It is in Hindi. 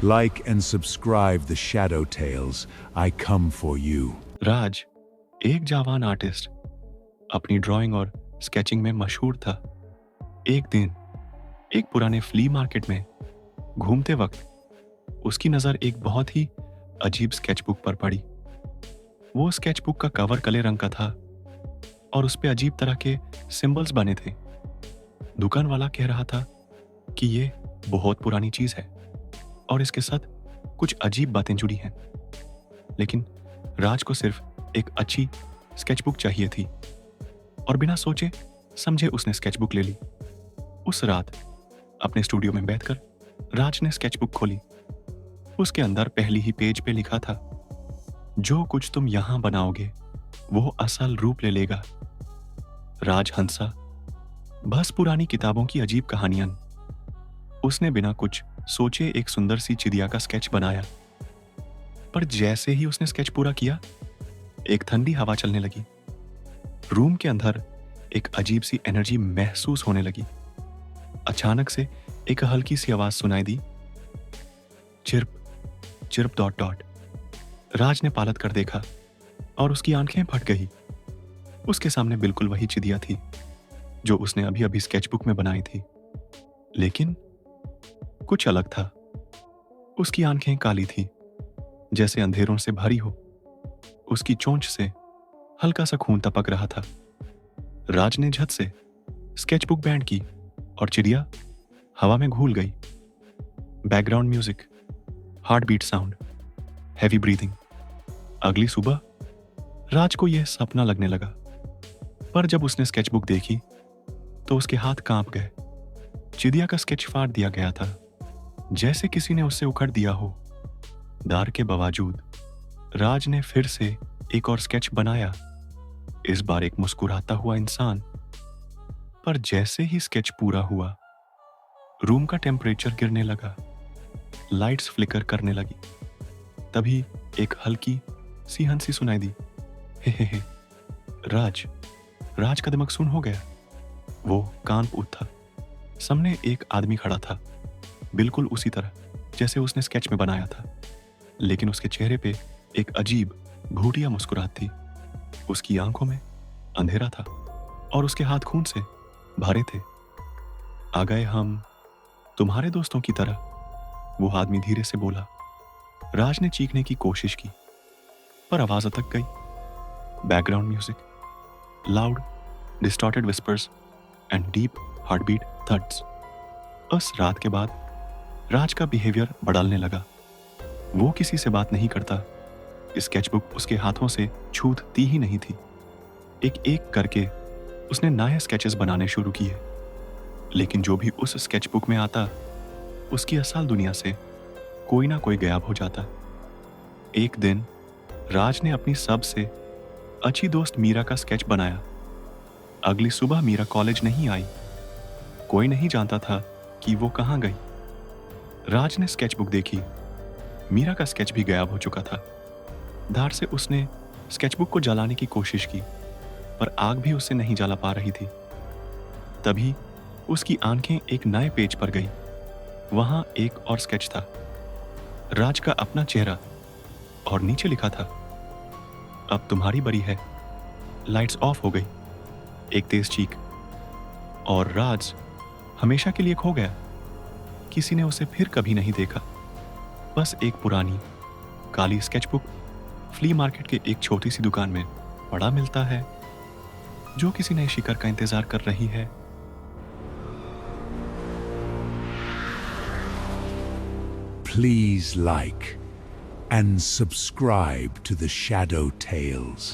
Like and subscribe the Shadow Tales. I come for you. राज एक जवान आर्टिस्ट अपनी ड्राइंग और स्केचिंग में मशहूर था। एक दिन एक पुराने फ्ली मार्केट में घूमते वक्त उसकी नज़र एक बहुत ही अजीब स्केचबुक पर पड़ी। वो स्केचबुक का कवर काले रंग का था और उस पे अजीब तरह के सिंबल्स बने थे। दुकान वाला कह रहा था कि ये बहुत पुरानी चीज है और इसके साथ कुछ अजीब बातें जुड़ी हैं। लेकिन राज को सिर्फ एक अच्छी स्केचबुक चाहिए थी और बिना सोचे समझे उसने स्केचबुक ले ली। उस रात अपने स्टूडियो में बैठकर राज ने स्केचबुक खोली। उसके अंदर पहली ही पेज पे लिखा था, जो कुछ तुम यहां बनाओगे वो असल रूप ले लेगा। राज हंसा, बस पुरानी किताबों की अजीब कहानियां। उसने बिना कुछ सोचे एक सुंदर सी चिड़िया का स्केच बनाया। पर जैसे ही उसने स्केच पूरा किया, एक ठंडी हवा चलने लगी। रूम के अंदर एक अजीब सी एनर्जी महसूस होने लगी। अचानक से एक हल्की सी आवाज सुनाई दी, चिर्प चिर्प डॉट डॉट। राज ने पालत कर देखा और उसकी आंखें फट गई। उसके सामने बिल्कुल वही चिड़िया थी जो उसने अभी अभी स्केचबुक में बनाई थी, लेकिन कुछ अलग था। उसकी आंखें काली थी, जैसे अंधेरों से भरी हो। उसकी चोंच से हल्का सा खून टपक रहा था। राज ने झट से स्केचबुक बैंड की और चिड़िया हवा में घुल गई। Background music, heart beat sound, heavy breathing. अगली सुबह राज को यह सपना लगने लगा, पर जब उसने स्केचबुक देखी तो उसके हाथ कांप गए। चिड़िया का स्केच फाड़ दिया गया था, जैसे किसी ने उससे उखड़ दिया हो। डर के बावजूद राज ने फिर से एक और स्केच बनाया, इस बार एक मुस्कुराता हुआ इंसान। पर जैसे ही स्केच पूरा हुआ, रूम का टेम्परेचर गिरने लगा, लाइट्स फ्लिकर करने लगी। तभी एक हल्की सी हंसी सुनाई दी, हे। राज का दिमाग सुन हो गया। वो कांप उठा। सामने एक आदमी खड़ा था, बिल्कुल उसी तरह जैसे उसने स्केच में बनाया था, लेकिन उसके चेहरे पे एक अजीब भूतिया मुस्कुराहट थी। उसकी आंखों में अंधेरा था और उसके हाथ खून से भरे थे। आ गए हम तुम्हारे दोस्तों की तरह, वो आदमी धीरे से बोला। राज ने चीखने की कोशिश की, पर आवाज अटक गई। Background music, loud distorted whispers and deep heartbeat thuds. उस रात के बाद राज का बिहेवियर बदलने लगा। वो किसी से बात नहीं करता। स्केचबुक उसके हाथों से छूटती ही नहीं थी। एक एक करके उसने नए स्केचेस बनाने शुरू किए, लेकिन जो भी उस स्केचबुक में आता, उसकी असल दुनिया से कोई ना कोई गायब हो जाता। एक दिन राज ने अपनी सबसे अच्छी दोस्त मीरा का स्केच बनाया। अगली सुबह मीरा कॉलेज नहीं आई। कोई नहीं जानता था कि वो कहां गई। राज ने स्केचबुक देखी, मीरा का स्केच भी गायब हो चुका था। धार से उसने स्केचबुक को जलाने की कोशिश की, पर आग भी उसे नहीं जला पा रही थी। तभी उसकी आंखें एक नए पेज पर गई। वहां एक और स्केच था, राज का अपना चेहरा, और नीचे लिखा था, अब तुम्हारी बारी है। लाइट्स ऑफ हो गई। एक तेज चीख, और राज हमेशा के लिए खो गया। किसी ने उसे फिर कभी नहीं देखा। बस एक पुरानी काली स्केचबुक फ्ली मार्केट के एक छोटी सी दुकान में पड़ा मिलता है, जो किसी नए शिकार का इंतजार कर रही है। Please like and subscribe to the Shadow Tales.